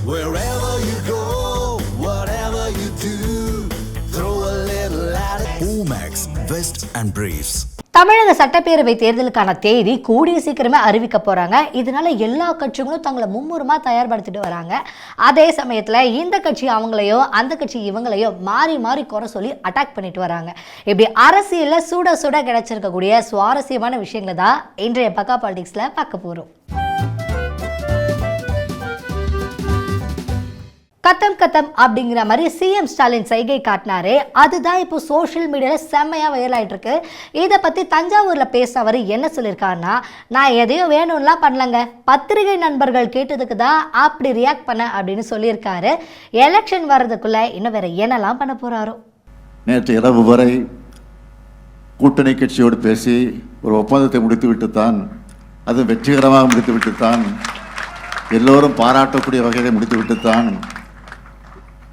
Wherever you go, whatever you do, throw a little at it. Omax, Vest and Briefs. தமிழக சட்டப்பேரவை தேர்தலுக்கான தேதி கூடிய சீக்கிரமே அறிவிக்க போறாங்க. இதனால எல்லா கட்சிகளும் தங்களை மும்முரமா தயார்படுத்திட்டு வராங்க. அதே சமயத்துல இந்த கட்சி அவங்களையோ அந்த கட்சி இவங்களையோ மாறி மாறி குறை சொல்லி அட்டாக் பண்ணிட்டு வராங்க. இப்படி அரசியல்ல சுட சுட கிடைச்சிருக்கக்கூடிய சுவாரஸ்யமான விஷயங்களை தான் இன்றைய பக்கா பாலிடிக்ஸ்ல பார்க்க போறோம். கத்தம் கத்தம் அப்படிங்கிற மாதிரி சிஎம் ஸ்டாலின் சைகை காட்டினாரு. அதுதான் இப்போ சோஷியல் மீடியாவில் செம்மையாக வைரல் ஆகிட்டு இருக்கு. இதை பற்றி தஞ்சாவூரில் பேசினவர் என்ன சொல்லியிருக்காருன்னா, நான் எதையும் வேணும்லாம் பண்ணலங்க, பத்திரிகை நண்பர்கள் கேட்டதுக்கு தான் அப்படி ரியாக்ட் பண்ண அப்படின்னு சொல்லியிருக்காரு. எலெக்ஷன் வர்றதுக்குள்ள இன்னும் வேற என்னெல்லாம் பண்ண போறாரோ. நேற்று இரவு வரை கூட்டணி கட்சியோடு பேசி ஒரு ஒப்பந்தத்தை முடித்துவிட்டு தான், அது வெற்றிகரமாக முடித்துவிட்டு தான், எல்லோரும் பாராட்டக்கூடிய வகையை முடித்துவிட்டு தான்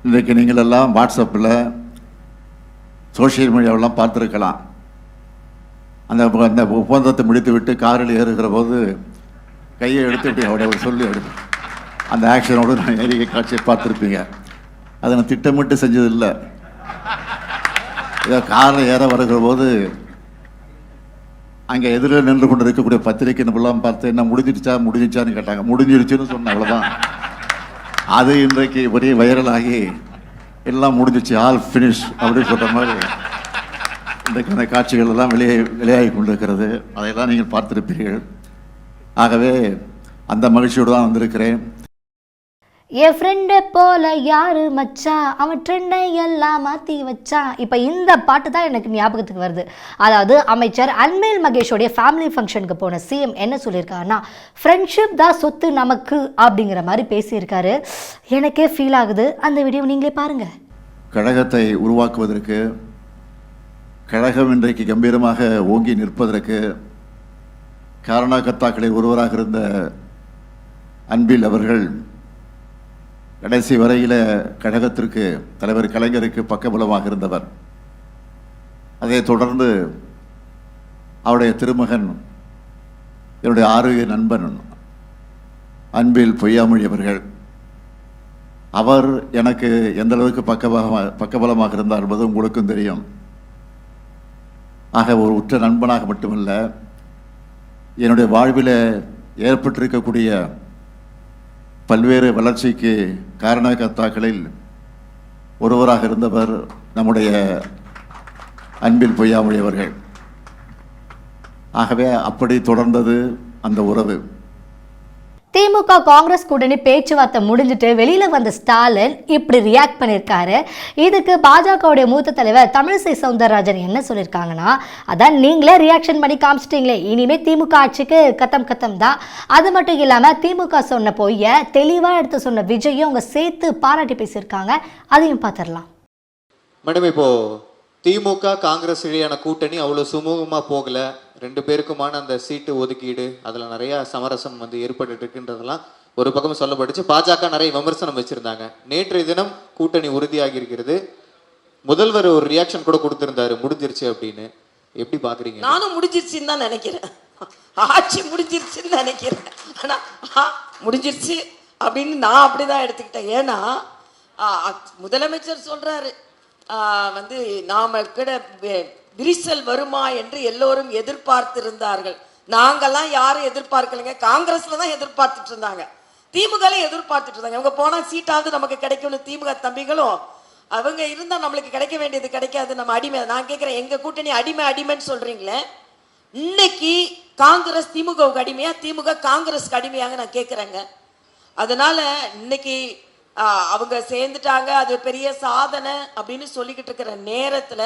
இன்றைக்கு நீங்கள் எல்லாம் வாட்ஸ்அப்பில் சோஷியல் மீடியாவெல்லாம் பார்த்துருக்கலாம். அந்த ஒப்பந்தத்தை முடித்துவிட்டு காரில் ஏறுகிற போது கையை எடுத்துட்டு அவருடைய சொல்லி அந்த ஆக்ஷனோடு நான் ஏறிய காட்சியை பார்த்துருப்பீங்க. அதை நான் திட்டமிட்டு செஞ்சதில்லை. இதை காரில் ஏற வருகிற போது அங்கே எதிரில் நின்று கொண்டு இருக்கக்கூடிய பத்திரிக்கை நம்பலாம் பார்த்து என்ன முடிஞ்சிச்சான்னு கேட்டாங்க. முடிஞ்சிருச்சுன்னு சொன்னேன், அவ்வளோதான். அது இன்றைக்கு ஒரே வைரலாகி எல்லாம் முடிஞ்சிச்சு, ஆல் ஃபினிஷ் அப்படின்னு சொல்கிற மாதிரி இன்றைக்கு அந்த காட்சிகள் எல்லாம் வெளியாகி கொண்டிருக்கிறது. அதையெல்லாம் நீங்கள் பார்த்துருப்பீர்கள். ஆகவே அந்த மகிழ்ச்சியோடு தான் வந்திருக்கிறேன். என் ஃப்ரெண்டை போல யாரு மச்சா, அவன் ட்ரெண்டை எல்லாம் மாற்றி வச்சான். இப்போ இந்த பாட்டு தான் எனக்கு ஞாபகத்துக்கு வருது. அதாவது அமைச்சர் அன்மேல் மகேஷோடைய ஃபேமிலி ஃபங்க்ஷனுக்கு போன சிஎம் என்ன சொல்லியிருக்காருன்னா, ஃப்ரெண்ட்ஷிப் தான் சொத்து நமக்கு அப்படிங்கிற மாதிரி பேசியிருக்காரு. எனக்கே ஃபீல் ஆகுது. அந்த வீடியோ நீங்களே பாருங்க. கழகத்தை உருவாக்குவதற்கு, கழகம் இன்றைக்கு கம்பீரமாக ஓங்கி நிற்பதற்கு காரணகர்த்தாக்களில் ஒருவராக இருந்த அன்பில் அவர்கள் கடைசி வரையில் கழகத்திற்கு தலைவர் கலைஞருக்கு பக்கபலமாக இருந்தவர். அதை தொடர்ந்து அவருடைய திருமகன், என்னுடைய ஆரோக்கிய நண்பன் அன்பில் பொய்யாமொழி அவர்கள், அவர் எனக்கு எந்த அளவுக்கு பக்கபலமாக இருந்தார் என்பது உங்களுக்கும் தெரியும். ஆக ஒரு உற்ற நண்பனாக மட்டுமல்ல, என்னுடைய வாழ்வில் ஏற்பட்டிருக்கக்கூடிய பல்வேறு வளர்ச்சிக்கு காரணகர்த்தாக்களில் ஒருவராக இருந்தவர் நம்முடைய அன்பில் பொய்யாமொழி அவர்கள். ஆகவே அப்படி தொடர்ந்தது அந்த உறவு. திமுக காங்கிரஸ் கூட்டணி பேச்சுவார்த்தை முடிஞ்சிட்டு வெளியில வந்த ஸ்டாலின் இப்படி ரியாக்ட் பண்ணியிருக்காரு. இதுக்கு பாஜகவுடைய மூத்த தலைவர் தமிழிசை சவுந்தரராஜன் என்ன சொல்லியிருக்காங்கன்னா, அதான் நீங்களே ரியாக்ஷன் பண்ணி காமிச்சிட்டீங்களே, இனிமே திமுக ஆட்சிக்கு கத்தம் கத்தம் தான். அது மட்டும் இல்லாம திமுக சொன்ன பொய்ய தெளிவா எடுத்து சொன்ன விஜயும் அவங்க சேர்த்து பாராட்டி பேசியிருக்காங்க. அதையும் பார்த்துடலாம். மேடம், இப்போ திமுக காங்கிரஸ் இடையான கூட்டணி அவ்வளோ சுமூகமாக போகல. ரெண்டு பேருக்குமான அந்த சீட்டு ஒதுக்கீடு அதில் நிறையா சமரசம் ஏற்பட்டு இருக்குன்றதெல்லாம் ஒரு பக்கம் சொல்லப்பட்டுச்சு. பாஜக நிறைய விமர்சனம் வச்சிருந்தாங்க. நேற்றைய தினம் கூட்டணி உறுதியாகி இருக்கிறது. முதல்வர் ஒரு ரியாக்ஷன் கூட கொடுத்திருந்தாரு, முடிஞ்சிருச்சு அப்படின்னு. எப்படி பாக்குறீங்க? நானும் முடிஞ்சிருச்சுன்னு தான் நினைக்கிறேன். ஆட்சி முடிஞ்சிருச்சுன்னு நினைக்கிறேன். ஆனா முடிஞ்சிருச்சு அப்படின்னு நான் அப்படிதான் எடுத்துக்கிட்டேன். ஏன்னா முதலமைச்சர் சொல்றாரு, நாம கூட விரிசல் வருமா என்று எல்லோரும் எதிர்பார்த்திருந்தார்கள். நாங்கெல்லாம் யாரும் எதிர்பார்க்கலைங்க, காங்கிரஸ்ல தான் எதிர்பார்த்துட்டு இருந்தாங்க, திமுக எதிர்பார்த்துட்டு இருந்தாங்க. அவங்க போனா சீட்டாவது நமக்கு கிடைக்கும்னு திமுக தம்பிகளும், அவங்க இருந்தா நம்மளுக்கு கிடைக்க வேண்டியது கிடைக்காது, நம்ம அடிமை. நான் கேட்கிறேன், எங்க கூட்டணி அடிமைன்னு சொல்றீங்களே, இன்னைக்கு காங்கிரஸ் திமுகவுக்கு அடிமையா, திமுக காங்கிரஸ்க்கு அடிமையாக நான் கேட்கிறேங்க. அதனால இன்னைக்கு அவங்க சேர்ந்துட்டாங்க, அது பெரிய சாதனை அப்படின்னு சொல்லிக்கிட்டு இருக்கிற நேரத்துல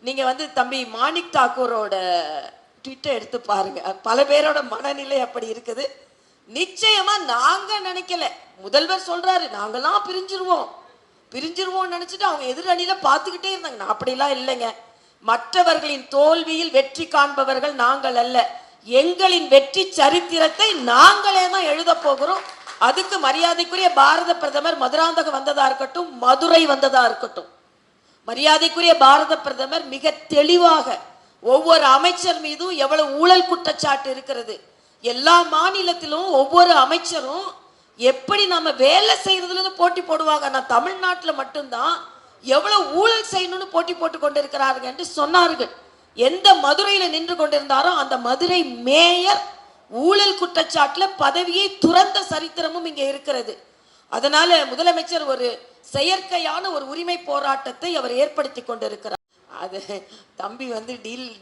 நீங்க தம்பி மாணிக் தாக்கூரோட ட்விட்டர் எடுத்து பாருங்க. பல பேரோட மனநிலை அப்படி இருக்குது. நிச்சயமா நாங்க நினைக்கல, முதல்வர் சொல்றாரு நாங்கெல்லாம் பிரிஞ்சிருவோம் நினைச்சிட்டு அவங்க எதிரணியில பார்த்துக்கிட்டே இருந்தாங்க. நான் அப்படிலாம் இல்லைங்க. மற்றவர்களின் தோல்வியில் வெற்றி காண்பவர்கள் நாங்கள் அல்ல, எங்களின் வெற்றி சரித்திரத்தை நாங்களே தான் எழுத போகிறோம். அதுக்கு மரியாதைக்குரிய பாரத பிரதமர் மதுராந்தகம் வந்ததா இருக்கட்டும், மதுரை வந்ததா இருக்கட்டும், மரியாதைக்குரிய பாரத பிரதமர் மிக தெளிவாக ஒவ்வொரு அமைச்சர் மீதும் எவ்வளவு ஊழல் குற்றச்சாட்டு இருக்கிறது, எல்லா மாநிலத்திலும் ஒவ்வொரு அமைச்சரும் எப்படி நம்ம வேலை செய்யறதுல போட்டி போடுவாங்க. நான் தமிழ்நாட்டில் மட்டும்தான் எவ்வளவு ஊழல் செய்யணும்னு போட்டி போட்டு கொண்டிருக்கிறார்கள் என்று சொன்னார்கள். எந்த மதுரையில நின்று கொண்டிருந்தாரோ அந்த மதுரை மேயர் ஊழல் குற்றச்சாட்டுல பதவியை துறந்த சரித்திரமும் இங்கே இருக்கிறது. அதனால முதலமைச்சர் ஒரு செயற்கையான ஒரு உரிமை போராட்டத்தை அவர் ஏற்படுத்தி கொண்டிருக்கிறார். அது தம்பி வந்து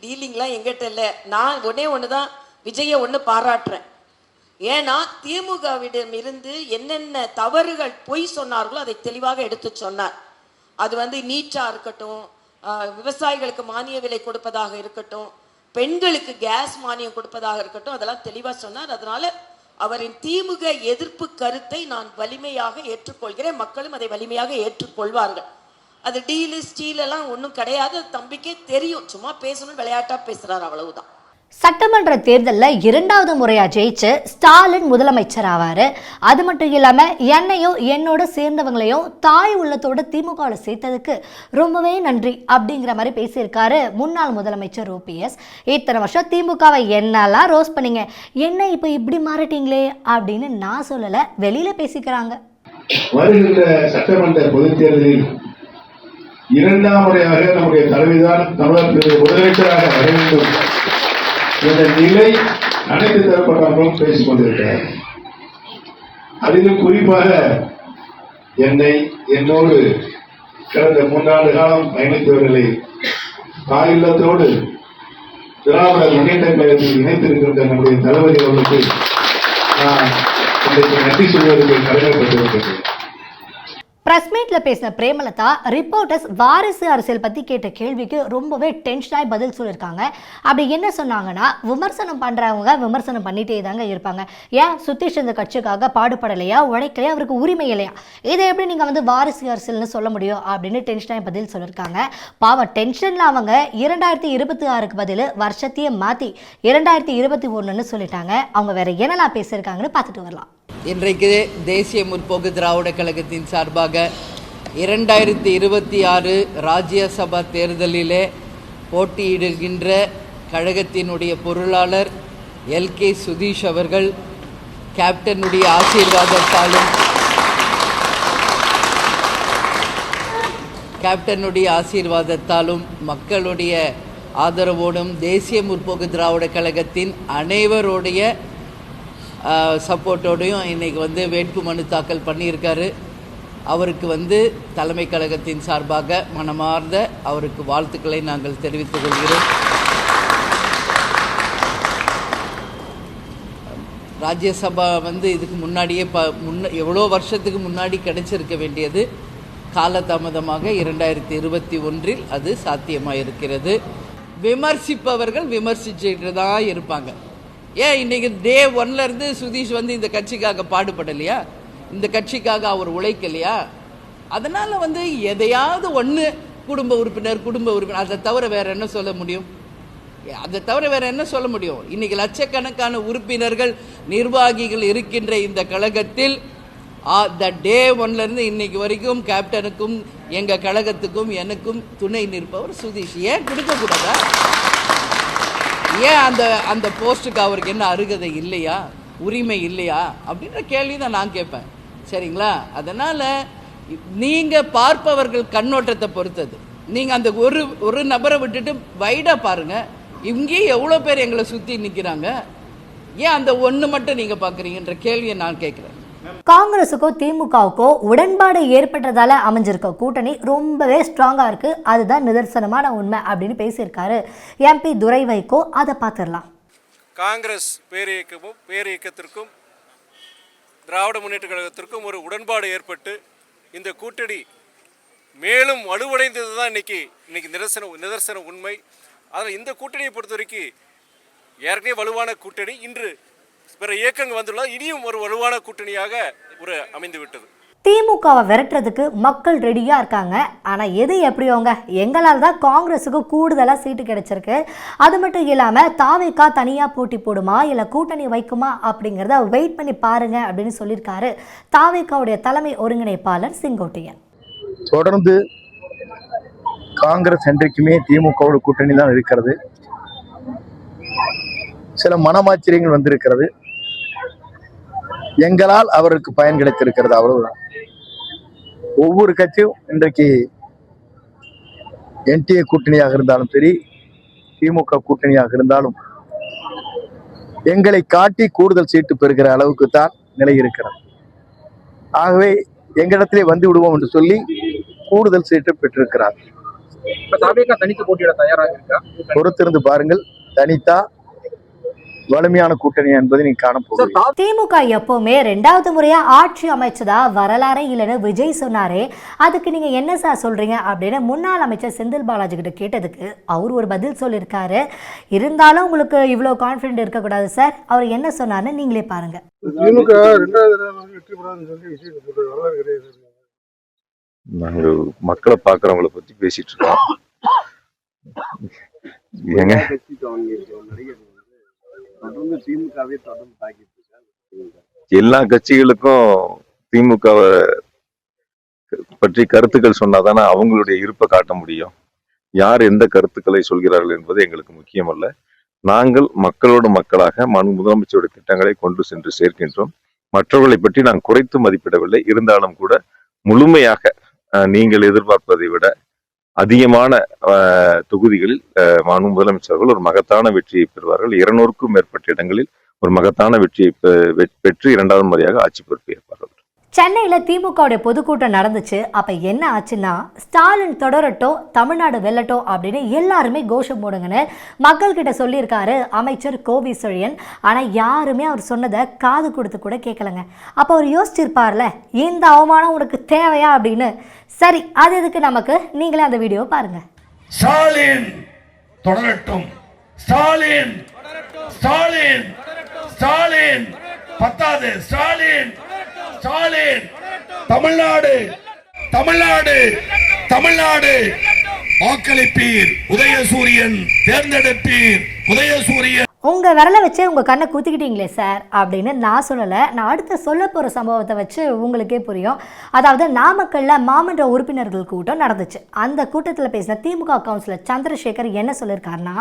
டீலிங்லாம் எங்கிட்ட இல்லை. நான் ஒண்ணுதான் விஜயை பாராட்டுறேன். ஏன்னா திமுகவிடம் இருந்து என்னென்ன தவறுகள் பொய் சொன்னார்களோ அதை தெளிவாக எடுத்து சொன்னார். அது வந்து நீட்டா இருக்கட்டும், விவசாயிகளுக்கு மானிய விலை கொடுப்பதாக இருக்கட்டும், பெண்களுக்கு கேஸ் மானியம் கொடுப்பதாக இருக்கட்டும், அதெல்லாம் தெளிவாக சொன்னார். அதனால அவரின் திமுக எதிர்ப்பு கருத்தை நான் வலிமையாக ஏற்றுக்கொள்கிறேன். மக்களும் அதை வலிமையாக ஏற்றுக்கொள்வார்கள். அது டீலு ஸ்டீல் எல்லாம் ஒன்றும் கிடையாது. தம்பிக்கே தெரியும், சும்மா பேசணும், விளையாட்டா பேசுறாரு, அவ்வளவுதான். சட்டமன்ற தேர்தலில் 2வது முறையா ஜெயிச்சு ஸ்டாலின் முதலமைச்சர் ஆவாரு. அது மட்டும் இல்லாம என்னையும் என்னோட சேர்ந்தவங்களையும் தாய் உள்ளத்தோட திமுகவில் சேர்த்ததுக்கு ரொம்பவே நன்றி அப்படிங்கிற மாதிரி பேசியிருக்காரு முன்னாள் முதலமைச்சர் OPS. இத்தனை வருஷம் திமுகவை என்னெல்லாம் ரோஸ் பண்ணீங்க, என்ன இப்ப இப்படி மாறிட்டீங்களே அப்படின்னு நான் சொல்லல, வெளியில பேசிக்கிறாங்க. வருகின்ற சட்டமன்ற பொதுத் தேர்தலில் 2ஆம் முறையாக நம்முடைய தலைமைதான் தமிழகத்தினுடைய முதலமைச்சராக வர வேண்டும் என்ற நிலை அனைத்து தரப்பட்டவர்களும் பேசிக் கொண்டிருக்கிறார். அதிலும் குறிப்பாக என்னோடு கடந்த 3 ஆண்டு காலம் பயணித்தவர்களை தாயில்லத்தோடு திராவிட முன்னேற்ற கழகத்தில் இணைத்திருக்கின்ற நம்முடைய தளபதி அவர்களுக்கு நான் இன்றைக்கு நன்றி சொல்வதற்கு கடமைப்பட்டிருக்கிறேன். பிரஸ் மீட்ல பேசின பிரேமலதா ரிப்போர்ட்டர்ஸ் வாரிசு அரசியல் பத்தி கேட்ட கேள்விக்கு ரொம்பவே டென்ஷனாய் பதில் சொல்லியிருக்காங்க. அப்படி என்ன சொன்னாங்கன்னா, விமர்சனம் பண்றவங்க விமர்சனம் பண்ணிட்டே தாங்க இருப்பாங்க. ஏன் சுத்தீஷ் இந்த கட்சிக்காக பாடுபடலையா, உழைக்கலையா, அவருக்கு உரிமை இல்லையா, இதை எப்படி நீங்க வந்து வாரிசு அரசியல்னு சொல்ல முடியும் அப்படின்னு டென்ஷனாய் பதில் சொல்லியிருக்காங்க. பாவம் டென்ஷன்ல அவங்க 2026க்கு பதில் வருஷத்தையே மாத்தி 2021ன்னு சொல்லிட்டாங்க. அவங்க வேற என்னெல்லாம் பேசியிருக்காங்கன்னு பார்த்துட்டு வரலாம். இன்றைக்கு தேசிய முற்போக்கு திராவிட கழகத்தின் சார்பாக 2026 ராஜ்யசபா தேர்தலிலே போட்டியிடுகின்ற கழகத்தினுடைய பொருளாளர் LK சுதீஷ் அவர்கள் கேப்டனுடைய ஆசீர்வாதத்தாலும் மக்களுடைய ஆதரவோடும் தேசிய முற்போக்கு திராவிட கழகத்தின் அனைவருடைய சப்போர்ட்டோடையும் இன்றைக்கி வந்து வேட்புமனு தாக்கல் பண்ணியிருக்காரு. அவருக்கு தலைமை கழகத்தின் சார்பாக மனமார்ந்த அவருக்கு வாழ்த்துக்களை நாங்கள் தெரிவித்துக் கொள்கிறோம். ராஜ்யசபா இதுக்கு முன்னாடியே எவ்வளோ வருஷத்துக்கு முன்னாடி கிடைச்சிருக்க வேண்டியது காலதாமதமாக 2021 அது சாத்தியமாக இருக்கிறது. விமர்சிப்பவர்கள் விமர்சிச்சுட்டு தான் இருப்பாங்க. ஏன் இன்னைக்கு டே 1ல இருந்து சுதீஷ் இந்த கட்சிக்காக பாடுபடலையா, இந்த கட்சிக்காக அவர் உழைக்கலையா? அதனால எதையாவது ஒன்று குடும்ப உறுப்பினர் அதை தவிர வேற என்ன சொல்ல முடியும்? இன்னைக்கு லட்சக்கணக்கான உறுப்பினர்கள் நிர்வாகிகள் இருக்கின்ற இந்த கழகத்தில் டே 1ல இருந்து இன்னைக்கு வரைக்கும் கேப்டனுக்கும் எங்க கழகத்துக்கும் எனக்கும் துணை நிற்பவர் சுதீஷ். ஏன் கொடுக்கக்கூடாதா? ஏன் அந்த போஸ்ட்டுக்கு அவருக்கு என்ன அருகதை இல்லையா, உரிமை இல்லையா அப்படின்ற கேள்வி தான் நான் கேட்பேன். சரிங்களா? அதனால நீங்க பார்ப்பவர்கள் கண்ணோட்டத்தை பொறுத்தது. நீங்க அந்த ஒரு நபரை விட்டுட்டு வைடா பாருங்க. இங்கே எவ்வளோ பேர் எங்களை சுற்றி நிற்கிறாங்க, ஏன் அந்த ஒன்று மட்டும் நீங்க பார்க்குறீங்கன்ற கேள்வியை நான் கேட்குறேன். காங்கிரஸுக்கோ திமுகவுக்கோ உடன்பாடு ஏற்பட்டதால அமைஞ்சிருக்க கூட்டணி ரொம்பவே ஸ்ட்ராங்கா இருக்கு, அதுதான் நிதர்சனமான உண்மை அப்படின்னு பேசியிருக்காரு MP துரை வைகோ. அதை பார்த்துடலாம். காங்கிரஸ் பேரியக்கத்திற்கும் திராவிட முன்னேற்ற கழகத்திற்கும் ஒரு உடன்பாடு ஏற்பட்டு இந்த கூட்டணி மேலும் வலுவடைந்தது தான் இன்னைக்கு நிதர்சன உண்மை. அதில் இந்த கூட்டணியை பொறுத்த வரைக்கும் ஏற்கனவே வலுவான கூட்டணி இன்று பிற இயக்கங்கள் வந்துள்ள இனியும் ஒரு வலுவான கூட்டணியாக அமைந்து விட்டது. திமுகவை விரட்டுறதுக்கு மக்கள் ரெடியா இருக்காங்க. ஆனா எது எப்படியோங்க, எங்களால் தான் காங்கிரஸுக்கு கூடுதலா சீட்டு கிடைச்சிருக்கு. அது மட்டும் இல்லாம தாவேகா தனியா போட்டி போடுமா இல்ல கூட்டணி வைக்குமா அப்படிங்கறத வெயிட் பண்ணி பாருங்க அப்படின்னு சொல்லியிருக்காரு தாவேகாவுடைய தலைமை ஒருங்கிணைப்பாளர் செங்கோட்டையன். தொடர்ந்து காங்கிரஸ் என்றைக்குமே திமுகவோட கூட்டணி தான் இருக்கிறது. சில மனமாச்சரியங்கள் வந்திருக்கிறது. எங்களால் அவருக்கு பயன் கிடைத்திருக்கிறது, அவ்வளவுதான். ஒவ்வொரு கட்சியும் இன்றைக்கு என்டிஏ கூட்டணியாக இருந்தாலும் சரி, திமுக கூட்டணியாக இருந்தாலும் எங்களை காட்டி கூடுதல் சீட்டு பெறுகிற அளவுக்கு தான் நிலை இருக்கிறது. ஆகவே எங்களிடத்திலே வந்து விடுவோம் என்று சொல்லி கூடுதல் சீட்டு பெற்றிருக்கிறார். தனித்து போட்டியிட தயாராக இருக்கா? பொறுத்திருந்து பாருங்கள், தனித்தா வலிமையான கூட்டணி என்பதை நீங்க காணப்போகிறீங்க. திமுக எப்பவுமே 2வது முறையா ஆட்சி அமைச்சதா வரலாறே இல்லைன்னு விஜய் சொன்னாரே, அதுக்கு நீங்க என்ன சார் சொல்றீங்க அப்படின்னு முன்னாள் அமைச்சர் செந்தில் பாலாஜி கிட்ட கேட்டதுக்கு அவர் ஒரு பதில் சொல்லியிருக்காரு. இருந்தாலும் உங்களுக்கு இவ்வளோ கான்ஃபிடென்ட் இருக்கக்கூடாது சார். அவர் என்ன சொன்னார்னு நீங்களே பாருங்க. திமுக 2வது வெற்றி பெறாதுன்னு சொல்லி விஷயம் சொல்றாரு. நாங்க மக்களை பாக்குறவங்களை பத்தி பேசிட்டு இருக்கோம். எல்லா கட்சிகளுக்கும் திமுகவை பற்றி கருத்துக்கள் சொன்னாதானே அவங்களுடைய இருப்பை காட்ட முடியும். யார் எந்த கருத்துக்களை சொல்கிறார்கள் என்பது எங்களுக்கு முக்கியமல்ல. நாங்கள் மக்களோடு மக்களாக முதலமைச்சருடைய திட்டங்களை கொண்டு சென்று சேர்க்கின்றோம். மற்றவர்களை பற்றி நான் குறைத்து மதிப்பிடவில்லை. இருந்தாலும் கூட முழுமையாக நீங்கள் எதிர்பார்ப்பதை விட அதிகமான தொகுதிகளில் மாண்பு முதலமைச்சர்கள் ஒரு மகத்தான வெற்றியை பெறுவார்கள். 200க்கும் மேற்பட்ட இடங்களில் ஒரு மகத்தான வெற்றியை பெற்று 2வது முறையாக ஆட்சி பொறுப்பேற்பார்கள். சென்னையில் திமுகவுடைய பொதுக்கூட்டம் நடந்துச்சு. அப்போ என்ன ஆச்சுன்னா, ஸ்டாலின் தொடரட்டும், தமிழ்நாடு வெல்லட்டும் அப்படின்னு எல்லாருமே கோஷம் போடுங்கன்னு மக்கள்கிட்ட சொல்லியிருக்காரு அமைச்சர் கோவி செழியன். ஆனால் யாருமே அவர் சொன்னதை காது கொடுத்து கூட கேட்கலங்க. அப்போ அவர் யோசிச்சிருப்பார்ல, இந்த அவமானம் உனக்கு தேவையா அப்படின்னு. சரி, அது எதுக்கு நமக்கு, நீங்களே அந்த வீடியோ பாருங்க. ஸ்டாலின் தொடரட்டும், ஸ்டாலின் ஸ்டாலின் ஸ்டாலின் பத்தாது, ஸ்டாலின் ஸ்டாலின் தமிழ்நாடு தமிழ்நாடு தமிழ்நாடு வாக்களிப்பீர், உதயசூரியன் தேர்ந்தெடுப்பீர், உதயசூரியன். உங்கள் விரலை வச்சு உங்கள் கண்ணை குத்திக்கிட்டீங்களே சார் அப்படின்னு நான் சொல்லலை. நான் அடுத்து சொல்ல போகிற சம்பவத்தை வச்சு உங்களுக்கே புரியும். அதாவது நாமக்கல்லில் மாமன்ற உறுப்பினர்கள் கூட்டம் நடந்துச்சு. அந்த கூட்டத்தில் பேசின திமுக கவுன்சிலர் சந்திரசேகர் என்ன சொல்லியிருக்காருன்னா,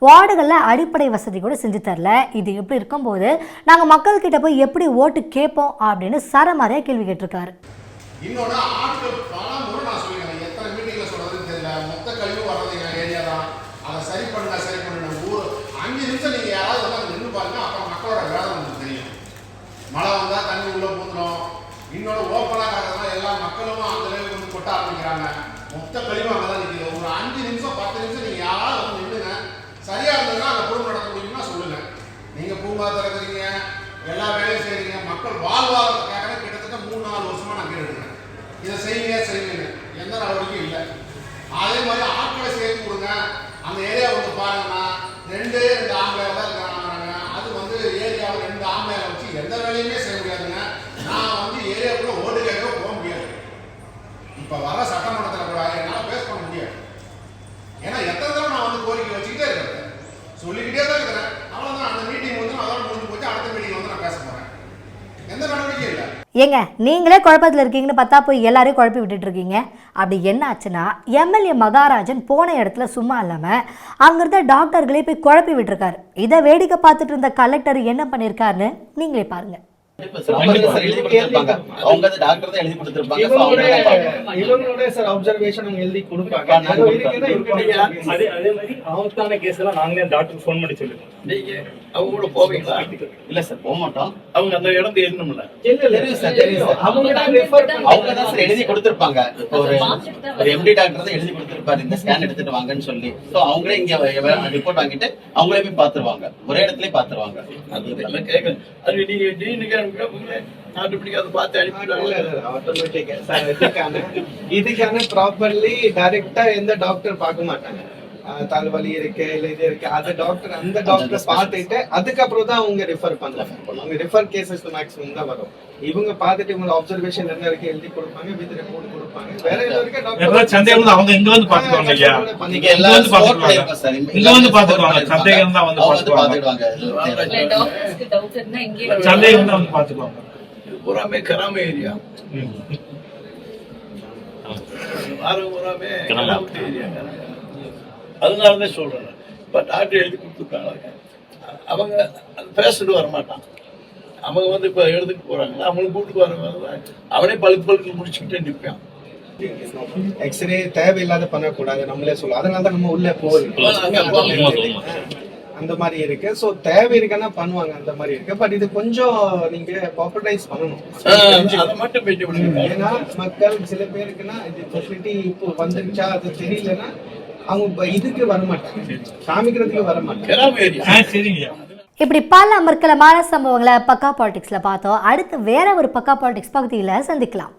வார்டுகளில் அடிப்படை வசதி கூட செஞ்சு தரல. இது எப்படி இருக்கும்போது நாங்கள் மக்கள்கிட்ட போய் எப்படி ஓட்டு கேட்போம் அப்படின்னு சரமாரியாக கேள்வி கேட்டிருக்காரு. மழை வந்தால் தண்ணி உள்ளே பூந்துடும். இன்னொரு ஓப்பனாக கிடக்கிறதுனால எல்லா மக்களும் அந்த அளவுக்கு வந்து கொட்ட ஆரம்பிக்கிறாங்க. மொத்த கழிவும் அங்கே தான் நிற்கிது. ஒரு 5 நிமிஷம் 10 நிமிஷம் நீங்கள் யாராவது வந்து நின்றுங்க. சரியாக இருந்ததுன்னா அந்த குடும்பம் நடத்த முடியும்னா சொல்லுங்கள். நீங்கள் பூங்கா திறக்கிறீங்க, எல்லா வேலையும் செய்கிறீங்க, மக்கள் வாழ்வாதாரத்துக்காக கிட்டத்தட்ட 3-4 வருஷமாக நான் கேட்டுருக்கேன். இதை செய்வீங்க எந்த நடவடிக்கையும் இல்லை. அதே மாதிரி ஆட்களை சேர்த்து கொடுங்க. அந்த ஏரியா வந்து பாருங்கன்னா 2 ஆம்பளை தான் இருக்கிறாங்க. அது வந்து ஏரியாவில் 2 ஆம்பளை வச்சு எந்த வேலையுமே செய்ய முடியாதுங்க. நான் வந்து ஏரியாவுக்குள்ள ஓட்டு கேட்க போக முடியாது. இப்போ வர சட்டமன்றத்தில் கூட என்னால் பேஸ் பண்ண முடியாது. ஏன்னா எத்தனை தடவை நான் வந்து கோரிக்கை வச்சுக்கிட்டே இருக்கிறேன், சொல்லிக்கிட்டே தான் இருக்கிறேன். அவ்வளோதான், அந்த மீட்டிங் வந்து அதோட முடிஞ்சு போச்சு. அடுத்த மீட்டிங் வந்து நான் பேச போகிறேன். எந்த நடவடிக்கையும் இல்லை. ஏங்க, நீங்களே குழப்பத்தில் இருக்கீங்கன்னு பார்த்தா போய் எல்லாரையும் குழப்பி விட்டுட்டு இருக்கீங்க. அப்படி என்ன ஆச்சுன்னா, எம்எல்ஏ மகாராஜன் போன இடத்துல சும்மா இல்லாமல் அங்கிருந்த டாக்டர்களே போய் குழப்பி விட்டுருக்காரு. இதை வேடிக்கை பார்த்துட்டு இருந்த கலெக்டர் என்ன பண்ணியிருக்காருன்னு நீங்களே பாருங்க. எழுதி கொடுத்திருப்பாங்க. ஒரு எம்டி டாக்டர் தான் எழுதி கொடுத்திருப்பாரு, இந்த ஸ்கேன் எடுத்துட்டு வாங்கன்னு சொல்லி. அவங்களே இங்க ரிப்போர்ட் வாங்கிட்டு அவங்களே போய் பாத்துருவாங்க, ஒரே இடத்துலயே பாத்துருவாங்க. இதுக்கான ப்ராப்பர்லி டைரக்டா எந்த டாக்டர் பார்க்க மாட்டாங்க. தலைவலி இருக்கு, இல்ல இது இருக்கு, அந்த டாக்டர் பார்த்துட்டு அதுக்கப்புறம் தான் அவங்க ரெஃபர் பண்ணுவாங்க. அவங்க ரெஃபர் கேசஸ் மேக்ஸிமம் தான் வரும். இவங்க பார்த்துட்டு இவங்க அப்சர்வேஷன் என்ன இருக்கு எழுதி கொடுப்பாங்க, வித் ரிப்போர்ட் கொடுப்பாங்க. வேற எதுவும் இருக்க டாக்டர் சந்தேகம் அவங்க இங்க வந்து பாத்துக்குவாங்க. ஐயா இங்க எல்லாம் வந்து பாத்துக்குவாங்க, இங்க வந்து பாத்துக்குவாங்க. சந்தேகம் தான் வந்து பாத்துக்குவாங்க. டாக்டர்ஸ்க்கு டவுட் இருந்தா இங்க சந்தேகம் தான் வந்து பாத்துக்குவாங்க. பூராமே கராம ஏரியா, பூராமே கராம ஏரியா. அதனாலதான் சொல்றேன். இப்ப டாக்டர் எழுதி கொடுத்துருக்காங்க, அவங்க பேஷண்ட் வரமாட்டான். அவங்க வந்து இப்போ எழுதுக்கு போறாங்க, அவங்களுக்கு கூட்டுக்கு வர அவனே பழுக்கு முடிச்சுக்கிட்டே நிற்பான். எக்ஸ்ரே தேவையில்லாத பண்ணக்கூடாது நம்மளே சொல்லுவோம். அதனால தான் நம்ம உள்ள போகிறோம். அந்த மாதிரி இருக்கு. ஸோ தேவை இருக்குன்னா பண்ணுவாங்க, அந்த மாதிரி இருக்கு. பட் இது கொஞ்சம் நீங்க பாப்புலரைஸ் பண்ணணும். ஏன்னா மக்கள் சில பேருக்குன்னா இது ஃபெசிலிட்டி இப்போ வந்துருச்சா அது தெரியலன்னா அவங்க இதுக்கு வரமாட்டாங்க, காமிக்கிறதுக்கு வரமாட்டாங்க. இப்படி பல அமர்க்கலமான சம்பவங்களை பக்கா பாலிடிக்ஸ்ல பார்த்தோம். அடுத்து வேற ஒரு பக்கா பாலிடிக்ஸ் பகுதியில் சந்திக்கலாம்.